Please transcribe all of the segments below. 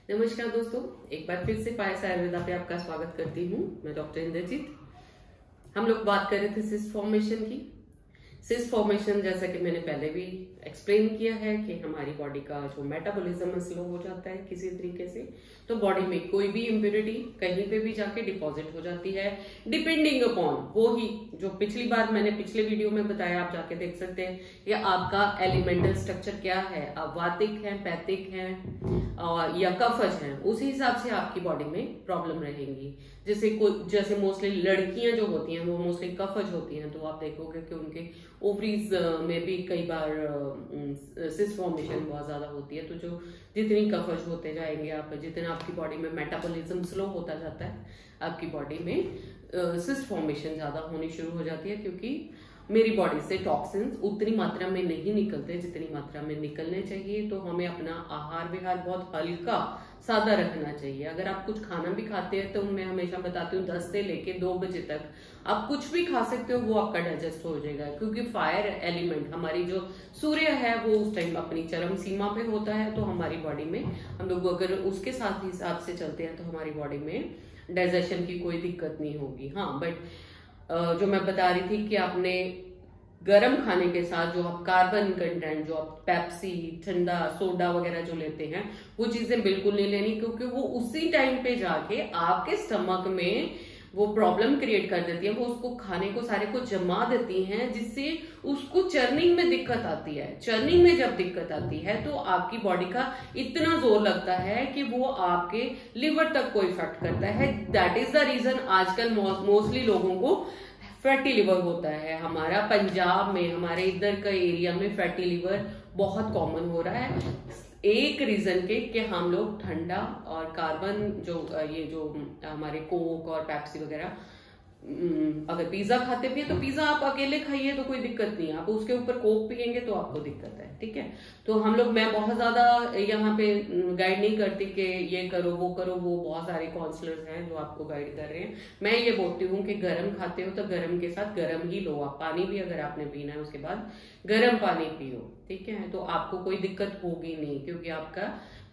नमस्कार दोस्तों, एक बार फिर से पायस आयुर्वेदा पे आपका स्वागत करती हूँ। मैं डॉक्टर इंद्रजीत। हम लोग बात कर रहे थे सिस्ट फॉर्मेशन की। सिस्ट फॉर्मेशन, जैसा कि मैंने पहले भी एक्सप्लेन किया है कि हमारी बॉडी का जो मेटाबॉलिज्म स्लो हो जाता है किसी तरीके से, तो बॉडी में कोई भी इम्प्योरिटी कहीं पे भी जाके डिपॉजिट हो जाती है, डिपेंडिंग अपॉन वो ही जो पिछली बार मैंने पिछले वीडियो में बताया, आप जाके देख सकते हैं। या आपका एलिमेंटल स्ट्रक्चर क्या है, आप वातिक हैं, पैथिक हैं और या कफज हैं, उसी हिसाब से आपकी बॉडी में प्रॉब्लम रहेंगी। जैसे मोस्टली लड़कियां जो होती हैं वो मोस्टली कफज होती हैं, तो आप देखोगे कि उनके ओवरीज में भी कई बार सिस्ट फॉर्मेशन बहुत ज्यादा होती है। तो जो जितनी कफज होते जाएंगे आप, जितना आपकी बॉडी में मेटाबॉलिज्म स्लो होता जाता है, आपकी बॉडी में सिस्ट फॉर्मेशन ज्यादा होनी शुरू हो जाती है। क्योंकि मेरी बॉडी से टॉक्सिन्स उतनी मात्रा में नहीं निकलते जितनी मात्रा में निकलने चाहिए। तो हमें अपना आहार विहार बहुत हल्का सादा रखना चाहिए। अगर आप कुछ खाना भी खाते हैं तो मैं हमेशा बताती हूँ 10 से लेके 2 बजे तक आप कुछ भी खा सकते हो, वो आपका डाइजेस्ट हो जाएगा। क्योंकि फायर एलिमेंट, हमारी जो सूर्य है, वो उस टाइम अपनी चरम सीमा पे होता है। तो हमारी बॉडी में हम लोग अगर उसके साथ हिसाब से चलते हैं तो हमारी बॉडी में डाइजेशन की कोई दिक्कत नहीं होगी। हाँ, बट जो मैं बता रही थी कि आपने गर्म खाने के साथ जो आप कार्बन कंटेंट, जो आप पेप्सी, ठंडा सोडा वगैरह जो लेते हैं, वो चीजें बिल्कुल नहीं लेनी। क्योंकि वो उसी टाइम पे जाके आपके स्टमक में वो प्रॉब्लम क्रिएट कर देती है। वो उसको खाने को सारे को जमा देती हैं, जिससे उसको चर्निंग में दिक्कत आती है। चर्निंग में जब दिक्कत आती है तो आपकी बॉडी का इतना जोर लगता है कि वो आपके लिवर तक को इफेक्ट करता है। दैट इज द रीजन आजकल मोस्टली लोगों को फैटी लिवर होता है। हमारा पंजाब में, हमारे इधर का एरिया में फैटी लिवर बहुत कॉमन हो रहा है। एक रीजन के कि हम लोग ठंडा और कार्बन ये जो हमारे कोक और पेप्सी वगैरह, अगर पिज्जा खाते भी है तो पिज्जा आप अकेले खाइए तो कोई दिक्कत नहीं है, आप उसके ऊपर कोक पियेंगे तो आपको दिक्कत है। ठीक है, तो हम लोग, मैं बहुत ज्यादा यहाँ पे गाइड नहीं करती कि ये करो वो करो। वो बहुत सारे काउंसलर्स हैं जो आपको गाइड कर रहे हैं। मैं ये बोलती हूँ कि गर्म खाते हो तो गर्म के साथ गर्म ही लो। आप पानी भी अगर आपने पीना है उसके बाद गर्म पानी पियो। ठीक है, तो आपको कोई दिक्कत होगी नहीं, क्योंकि आपका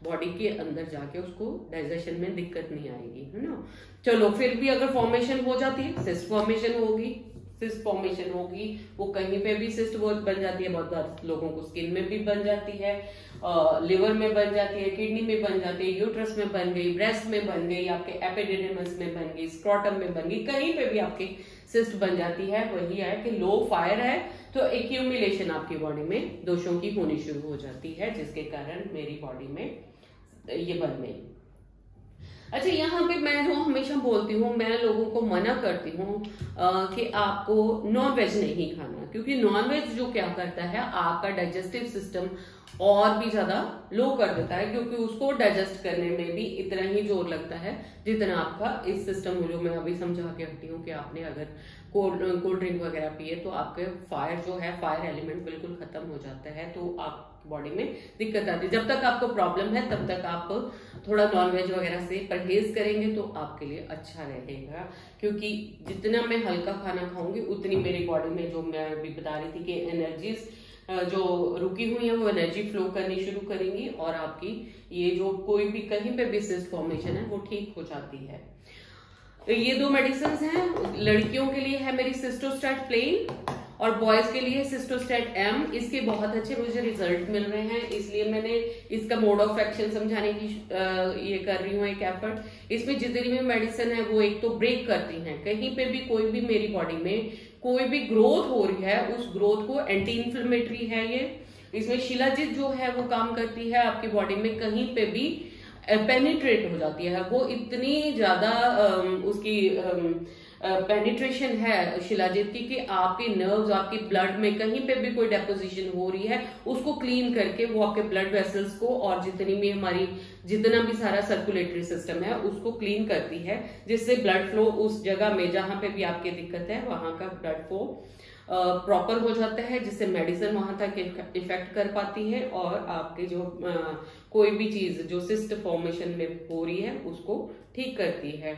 बॉडी के अंदर जाके उसको डाइजेशन में दिक्कत नहीं आएगी, है ना। चलो, फिर भी अगर फॉर्मेशन हो जाती है, सिस्ट फॉर्मेशन होगी, वो कहीं पे भी सिस्ट बन जाती है। बहुत लोगों को स्किन में भी बन जाती है, लिवर में बन जाती है, किडनी में बन जाती है, यूट्रस में बन गई, ब्रेस्ट में बन गई, आपके एपिडिडिमस में बन गई, स्क्रॉटम में बन गई, कहीं पे भी आपकी सिस्ट बन जाती है। वही है कि लो फायर है तो एक्यूमुलेशन आपकी बॉडी में दोषों की होनी शुरू हो जाती है, जिसके कारण मेरी बॉडी में ये बन गई। अच्छा, यहाँ पे मैं जो हमेशा बोलती हूँ, मैं लोगों को मना करती हूँ कि आपको नॉन वेज नहीं खाना। क्योंकि नॉन वेज जो क्या करता है, आपका डाइजेस्टिव सिस्टम और भी ज्यादा लो कर देता है। क्योंकि उसको डाइजेस्ट करने में भी इतना ही जोर लगता है जितना आपका इस सिस्टम, जो मैं अभी समझा के हटी हूँ कि आपने अगर कोल्ड ड्रिंक वगैरह पिए तो आपके फायर जो है, फायर एलिमेंट बिल्कुल खत्म हो जाता है। तो आप बॉडी में दिक्कत आती है। जब तक आपको प्रॉब्लम है तब तक आप थोड़ा नॉनवेज वगैरह से परहेज करेंगे तो आपके लिए अच्छा रहेगा। क्योंकि जितना मैं हल्का खाना खाऊंगी उतनी मेरी बॉडी में, जो मैं अभी बता रही थी कि एनर्जीज जो रुकी हुई है वो एनर्जी फ्लो करनी शुरू करेंगी, और आपकी ये जो कोई भी कहीं पे भी सिस्ट फॉर्मेशन है वो ठीक हो जाती है। ये 2 मेडिसिन हैं। लड़कियों के लिए है मेरी सिस्टोस्टैट प्लेन, और बॉयज के लिए सिस्टोस्टैट एम। इसके बहुत अच्छे मुझे रिजल्ट मिल रहे हैं, इसलिए मैंने इसका मोड ऑफ एक्शन समझाने की ये कर रही हूँ एक एफर्ट। इसमें जितनी भी मेडिसिन है वो एक तो ब्रेक करती हैं, कहीं पे भी कोई भी मेरी बॉडी में कोई भी ग्रोथ हो रही है उस ग्रोथ को, एंटी इन्फ्लेमेटरी है ये। इसमें शिलाजित जो है वो काम करती है आपकी बॉडी में, कहीं पे भी पेनिट्रेट हो जाती है। वो इतनी ज्यादा उसकी पेनिट्रेशन है शिलाजित की कि आपके नर्व्स, आपकी ब्लड में कहीं पे भी कोई डेपोजिशन हो रही है उसको क्लीन करके वो आपके ब्लड वेसल्स को और जितना भी सारा सर्कुलेटरी सिस्टम है उसको क्लीन करती है, जिससे ब्लड फ्लो उस जगह में जहां पे भी आपकी दिक्कत है वहां का ब्लड फ्लो प्रॉपर हो जाता है, जिससे मेडिसिन वहां तक इफेक्ट कर पाती है और आपके जो कोई भी चीज जो सिस्ट फॉर्मेशन में हो रही है उसको ठीक करती है।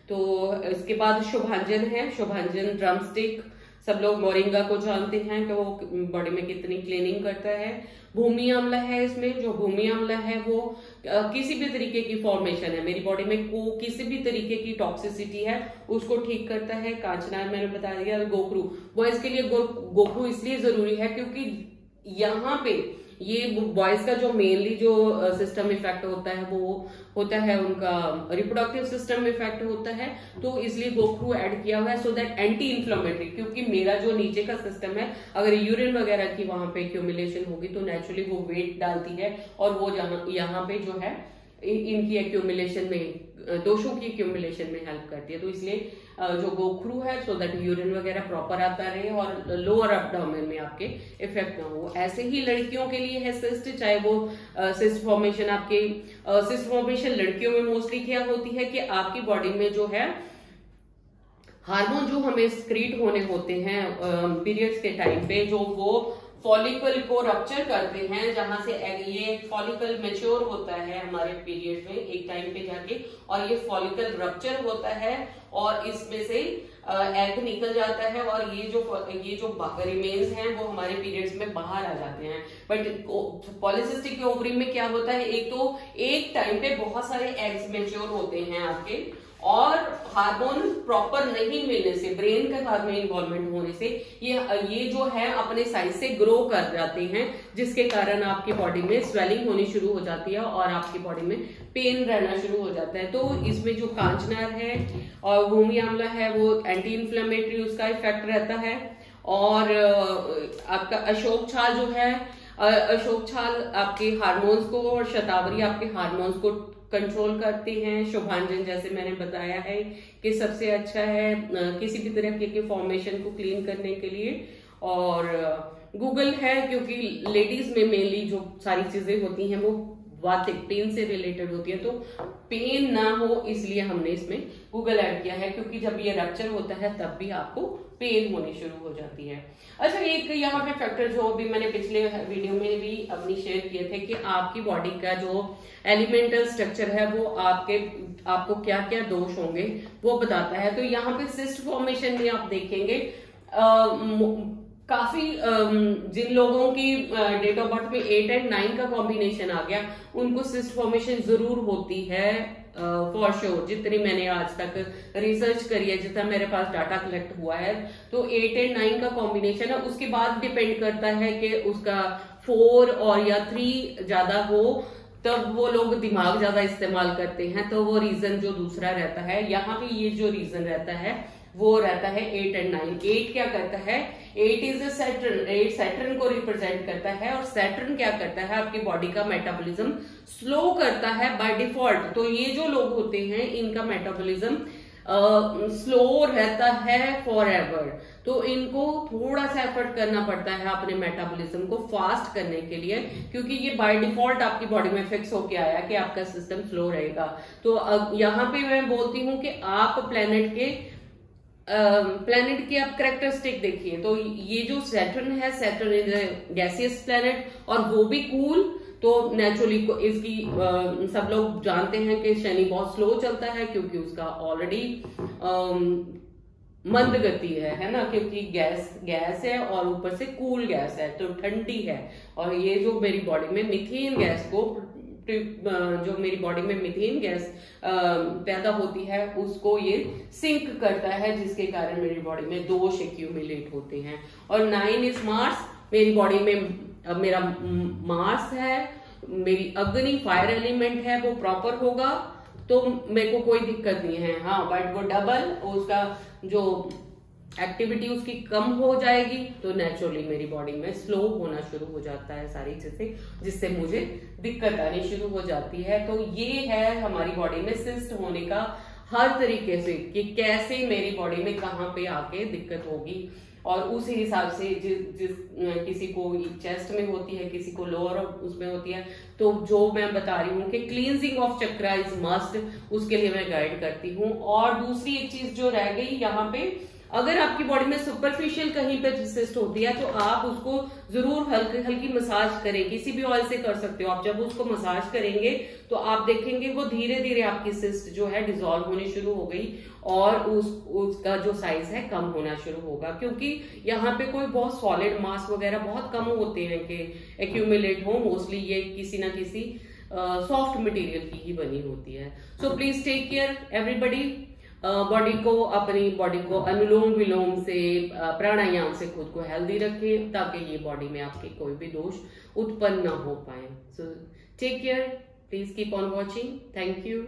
तो इसके बाद शुभांजन है, शुभांजन ड्रम स्टिक। सब लोग मोरिंगा को जानते हैं कि वो बॉडी में कितनी क्लीनिंग करता है। भूमि अम्ल है इसमें। जो भूमि अम्ल है वो किसी भी तरीके की फॉर्मेशन है मेरी बॉडी में, किसी भी तरीके की टॉक्सिसिटी है उसको ठीक करता है। कांचनार मैंने बता दिया। गोखरू, बॉयज के लिए गोखरू इसलिए जरूरी है क्योंकि यहाँ पे ये बॉयज का जो मेनली जो सिस्टम इफेक्ट होता है वो होता है उनका रिप्रोडक्टिव सिस्टम इफेक्ट होता है, तो इसलिए गोखरू ऐड किया हुआ है सो दैट एंटी इन्फ्लेमेटरी। क्योंकि मेरा जो नीचे का सिस्टम है, अगर यूरिन वगैरह की वहां पे एक्यूमुलेशन होगी तो नेचुरली वो वेट डालती है और वो यहाँ पे जो है इनकी एक्यूमुलेशन में, दोषों की एक्यूमुलेशन में हेल्प करती है। तो इसलिए जो गोखरू है सो दैट यूरिन वगैरह प्रॉपर आता रहे और लोअर एब्डोमेन में आपके इफेक्ट ना हो। ऐसे ही लड़कियों के लिए है सिस्ट, चाहे वो सिस्ट फॉर्मेशन आपके सिस्ट फॉर्मेशन लड़कियों में मोस्टली क्या होती है कि आपकी बॉडी में जो है हार्मोन जो हमें स्क्रीट होने होते हैं पीरियड्स के टाइम पे, जो वो फॉलिकल को रप्चर करते हैं, जहां से ये फॉलिकल मैच्योर होता है हमारे पीरियड में एक टाइम पे जाके, और ये फॉलिकल रप्चर होता है और इसमें से एग निकल जाता है और ये जो रिमेन्स हैं वो हमारे पीरियड्स में बाहर आ जाते हैं। बट पॉलिसिस्टिक ओवरी में क्या होता है, एक तो एक टाइम पे बहुत सारे एग्स मैच्योर होते हैं आपके, और हार्मोन प्रॉपर नहीं मिलने से, ब्रेन का साथ में इन्वॉल्वमेंट होने से ये जो है अपने साइज से ग्रो कर जाते हैं, जिसके कारण आपकी बॉडी में स्वेलिंग होनी शुरू हो जाती है और आपकी बॉडी में पेन रहना शुरू हो जाता है। तो इसमें जो कांचनार है और भूमि आंवला है वो एंटी इन्फ्लेमेटरी उसका इफेक्ट रहता है। और आपका अशोक छाल जो है, अशोक छाल आपके हार्मोन्स को और शतावरी आपके हार्मोन्स को कंट्रोल करते हैं। शुभांजन जैसे मैंने बताया है कि सबसे अच्छा है किसी भी तरह के फॉर्मेशन को क्लीन करने के लिए। और गूगल है क्योंकि लेडीज में मेनली जो सारी चीजें होती हैं वो वातिक पेन से रिलेटेड होती है, तो पेन ना हो इसलिए हमने इसमें गूगल ऐड किया है, क्योंकि जब ये रप्चर होता है तब भी आपको पेन होनी शुरू हो जाती है। अच्छा, एक यहाँ पे फैक्टर जो अभी मैंने पिछले वीडियो में भी अपनी शेयर किए थे कि आपकी बॉडी का जो एलिमेंटल स्ट्रक्चर है वो आपको क्या क्या दोष होंगे वो बताता है। तो यहाँ पे सिस्ट फॉर्मेशन में आप देखेंगे काफी जिन लोगों की डेट ऑफ बर्थ में 8 और 9 का कॉम्बिनेशन आ गया उनको सिस्ट फॉर्मेशन जरूर होती है फॉर श्योर। जितनी मैंने आज तक रिसर्च करी है, जितना मेरे पास डाटा कलेक्ट हुआ है, तो 8 और 9 का कॉम्बिनेशन है। उसके बाद डिपेंड करता है कि उसका 4 और या 3 ज्यादा हो, तब वो लोग दिमाग ज्यादा इस्तेमाल करते हैं, तो वो रीजन जो दूसरा रहता है। यहाँ पे ये जो रीजन रहता है वो रहता है 8 और 9। 8 क्या करता है, 8 इज सैटर्न, 8 सैटर्न को रिप्रेजेंट करता है, और सैटर्न क्या करता है, आपकी बॉडी का मेटाबॉलिज्म स्लो करता है बाय डिफॉल्ट। तो ये जो लोग होते हैं इनका मेटाबॉलिज्म स्लो रहता है फॉर एवर, तो इनको थोड़ा सा एफर्ट करना पड़ता है अपने मेटाबॉलिज्म को फास्ट करने के लिए, क्योंकि ये बाय डिफॉल्ट आपकी बॉडी में फिक्स होके आया कि आपका सिस्टम स्लो रहेगा। तो यहाँ पे मैं बोलती हूँ कि आप प्लेनेट की आप कैरेक्टरिस्टिक देखिए। तो ये जो सैटर्न है, सैटर्न इज गैसियस प्लेनेट और वो भी कूल, तो नेचुरली इसकी सब लोग जानते हैं कि शनि बहुत स्लो चलता है क्योंकि उसका ऑलरेडी मंद गति है ना, क्योंकि गैस है और ऊपर से कूल गैस है तो ठंडी है। और ये जो मेरी बॉडी में मीथेन गैस को, जो मेरी बॉडी में मीथेन गैस पैदा होती है उसको ये सिंक करता है, जिसके कारण मेरी बॉडी में दोष एक्यूमुलेट होते हैं। और 9 इज मार्स, मेरी बॉडी में मेरा मार्स है, मेरी अग्नि फायर एलिमेंट है, वो प्रॉपर होगा तो मेरे को कोई दिक्कत नहीं है। हाँ, बट वो डबल उसका जो एक्टिविटी उसकी कम हो जाएगी तो नेचुरली मेरी बॉडी में स्लो होना शुरू हो जाता है सारी चीजें, जिससे मुझे दिक्कत आनी शुरू हो जाती है। तो ये है हमारी बॉडी में सिस्ट होने का हर तरीके से कि कैसे मेरी बॉडी में कहाँ पे आके दिक्कत होगी, और उसी हिसाब से जिस किसी को चेस्ट में होती है, किसी को लोअर उसमें होती है, तो जो मैं बता रही हूँ कि cleansing of chakra is must, उसके लिए मैं गाइड करती हूँ। और दूसरी एक चीज जो रह गई यहाँ पे, अगर आपकी बॉडी में सुपरफिशियल कहीं पे सिस्ट होती है तो आप उसको जरूर हल्की हल्की मसाज करें, किसी भी ऑयल से कर सकते हो आप। जब उसको मसाज करेंगे तो आप देखेंगे वो धीरे धीरे आपकी सिस्ट जो है डिसॉल्व होनी शुरू हो गई और उसका जो साइज है कम होना शुरू होगा, क्योंकि यहाँ पे कोई बहुत सॉलिड मास वगैरह बहुत कम होते हैं कि एक्यूमुलेट हो। मोस्टली ये किसी ना किसी सॉफ्ट मटेरियल की ही बनी होती है। So please take care everybody. अपनी बॉडी को अनुलोम विलोम से, प्राणायाम से खुद को हेल्दी रखें ताकि ये बॉडी में आपके कोई भी दोष उत्पन्न ना हो पाए। So take care, please keep on watching. Thank you.